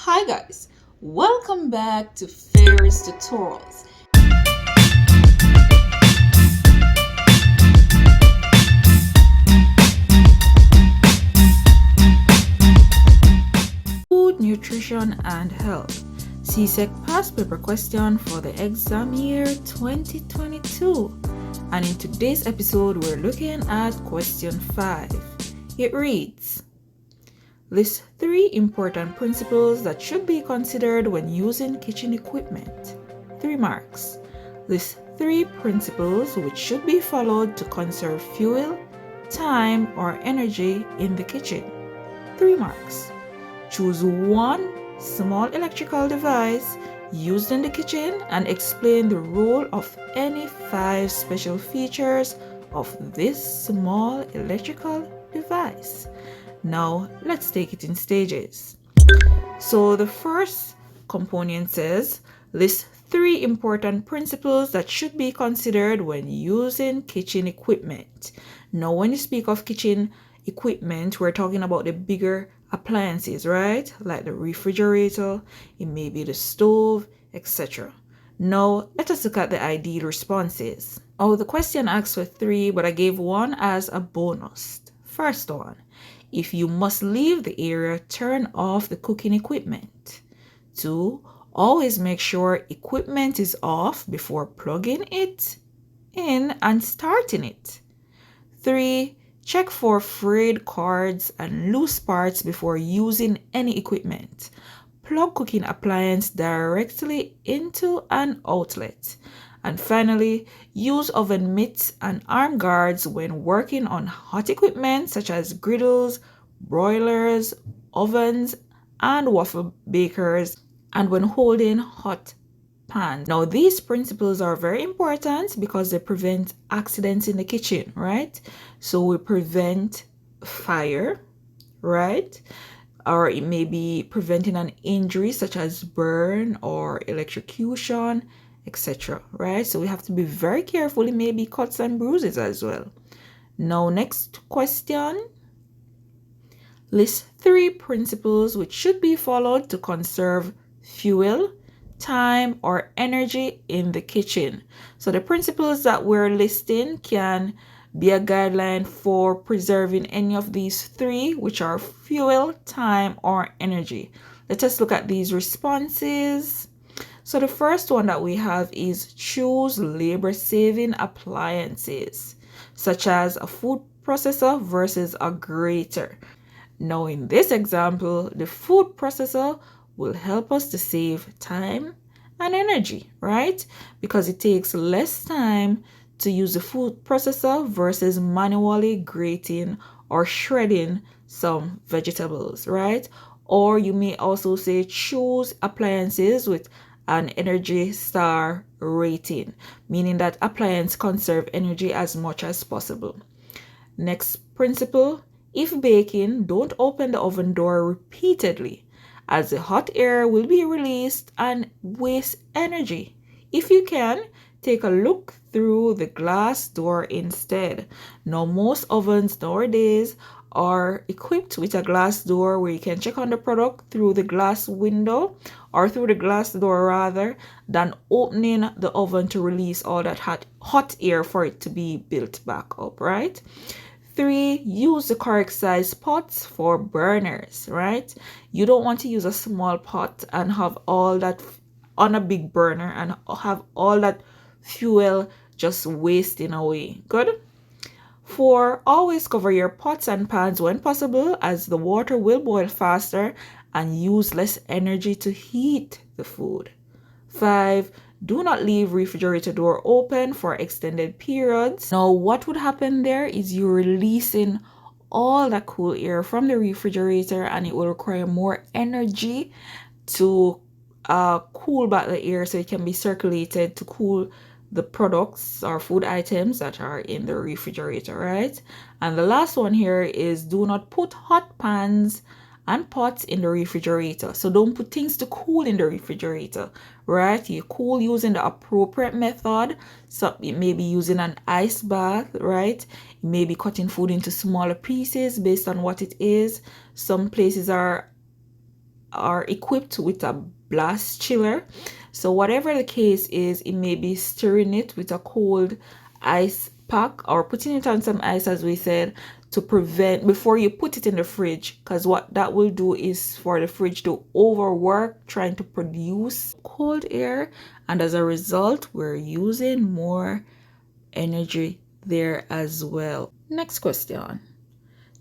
Hi guys, welcome back to Fairies Tutorials. Food, nutrition and health. CSEC past paper question for the exam year 2022. And in today's episode, we're looking at question 5. It reads, list 3 important principles that should be considered when using kitchen equipment. 3 marks. List 3 principles which should be followed to conserve fuel, time, or energy in the kitchen. 3 marks. Choose one small electrical device used in the kitchen and explain the role of any 5 special features of this small electrical device. Now, let's take it in stages. So the first component says, list 3 important principles that should be considered when using kitchen equipment. Now, when you speak of kitchen equipment, we're talking about the bigger appliances, right? Like the refrigerator, it may be the stove, etc. Now, let us look at the ideal responses. Oh, the question asks for 3, but I gave one as a bonus. First one. If you must leave the area, turn off the cooking equipment. 2. Always make sure equipment is off before plugging it in and starting it. 3. Check for frayed cords and loose parts before using any equipment. Plug cooking appliance directly into an outlet. And finally, use oven mitts and arm guards when working on hot equipment such as griddles, broilers, ovens, and waffle bakers, and when holding hot pans. Now, these principles are very important because they prevent accidents in the kitchen, right? So we prevent fire, right? Or it may be preventing an injury such as burn or electrocution, etc. Right? So we have to be very careful. It may be cuts and bruises as well. Now, next question. List 3 principles which should be followed to conserve fuel, time, or energy in the kitchen. So the principles that we're listing can be a guideline for preserving any of these 3, which are fuel, time, or energy. Let us look at these responses. So the first one that we have is choose labor-saving appliances, such as a food processor versus a grater. Now in this example, the food processor will help us to save time and energy, right? Because it takes less time to use the food processor versus manually grating or shredding some vegetables, right? Or you may also say choose appliances with an Energy Star rating, meaning that appliance conserve energy as much as possible. Next principle, if baking, don't open the oven door repeatedly, as the hot air will be released and waste energy. If you can, take a look through the glass door instead. Now, most ovens nowadays are equipped with a glass door where you can check on the product through the glass window or through the glass door rather than opening the oven to release all that hot air for it to be built back up, right? 3, use the correct size pots for burners, right? You don't want to use a small pot and have all that on a big burner and have all that fuel just wasting away. Good? 4, always cover your pots and pans when possible, as the water will boil faster and use less energy to heat the food. 5, do not leave refrigerator door open for extended periods. Now, what would happen there is you're releasing all that cool air from the refrigerator and it will require more energy to cool back the air so it can be circulated to cool the products or food items that are in the refrigerator, right? And the last one here is do not put hot pans and pots in the refrigerator. So don't put things to cool in the refrigerator, right? You cool using the appropriate method. So it may be using an ice bath, right? You may be cutting food into smaller pieces based on what it is. Some places are are equipped with a blast chiller. So whatever the case is, it may be stirring it with a cold ice pack or putting it on some ice, as we said, to prevent before you put it in the fridge, because what that will do is for the fridge to overwork trying to produce cold air, and as a result we're using more energy there as well. Next question.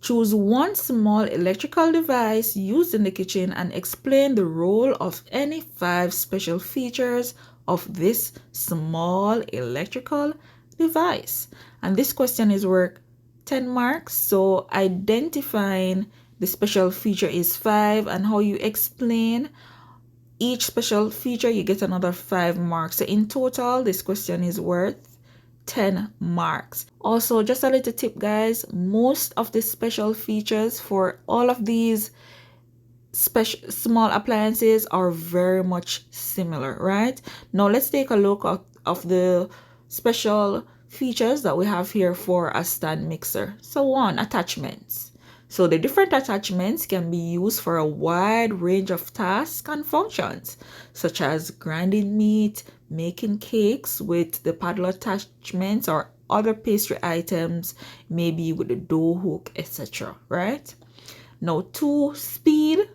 Choose one small electrical device used in the kitchen and explain the role of any 5 special features of this small electrical device. And this question is worth 10 marks. So identifying the special feature is 5, and how you explain each special feature, you get another 5 marks. So in total, this question is worth 10 marks. Also, just a little tip, guys, most of the special features for all of these special small appliances are very much similar, right? Now let's take a look of the special features that we have here for a stand mixer. So 1, attachments. So the different attachments can be used for a wide range of tasks and functions, such as grinding meat, making cakes with the paddle attachments, or other pastry items, maybe with the dough hook, etc. Right? Now 2, speed.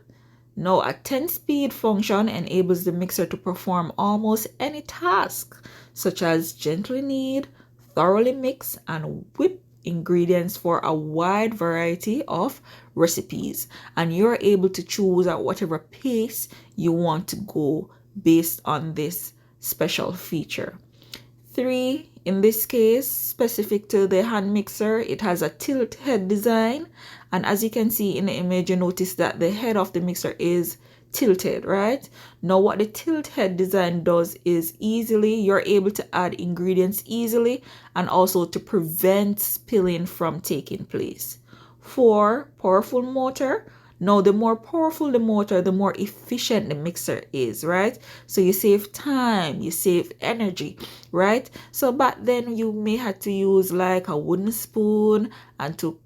Now a 10-speed function enables the mixer to perform almost any task, such as gently knead, thoroughly mix, and whip ingredients for a wide variety of recipes, and you're able to choose at whatever pace you want to go based on this special feature. 3, in this case, specific to the hand mixer, it has a tilt head design, and as you can see in the image, you notice that the head of the mixer is tilted, right? Now what the tilt head design does is you're able to add ingredients easily, and also to prevent spilling from taking place. 4, powerful motor. Now the more powerful the motor, the more efficient the mixer is, right? So you save time, you save energy, right? So back then you may have to use like a wooden spoon and to,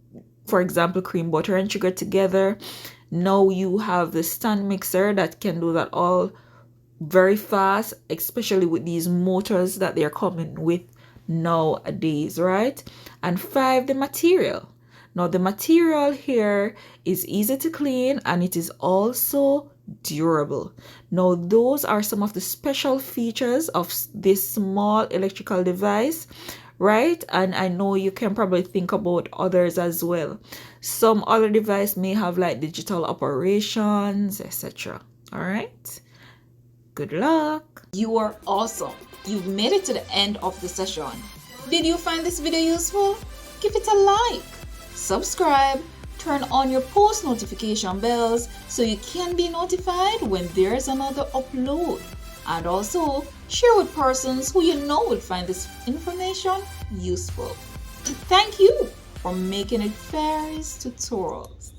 for example, cream butter and sugar together. Now you have the stand mixer that can do that all very fast, especially with these motors that they're coming with nowadays, right? And 5, the material. Now the material here is easy to clean, and it is also durable. Now those are some of the special features of this small electrical device, right? And I know you can probably think about others as well. Some other device may have like digital operations, etc. All right, good luck. You are awesome. You've made it to the end of the session. Did you find this video useful? Give it a like, subscribe, turn on your post notification bells so you can be notified when there's another upload. And also share with persons who you know will find this information useful. Thank you for making it Fairies Tutorials.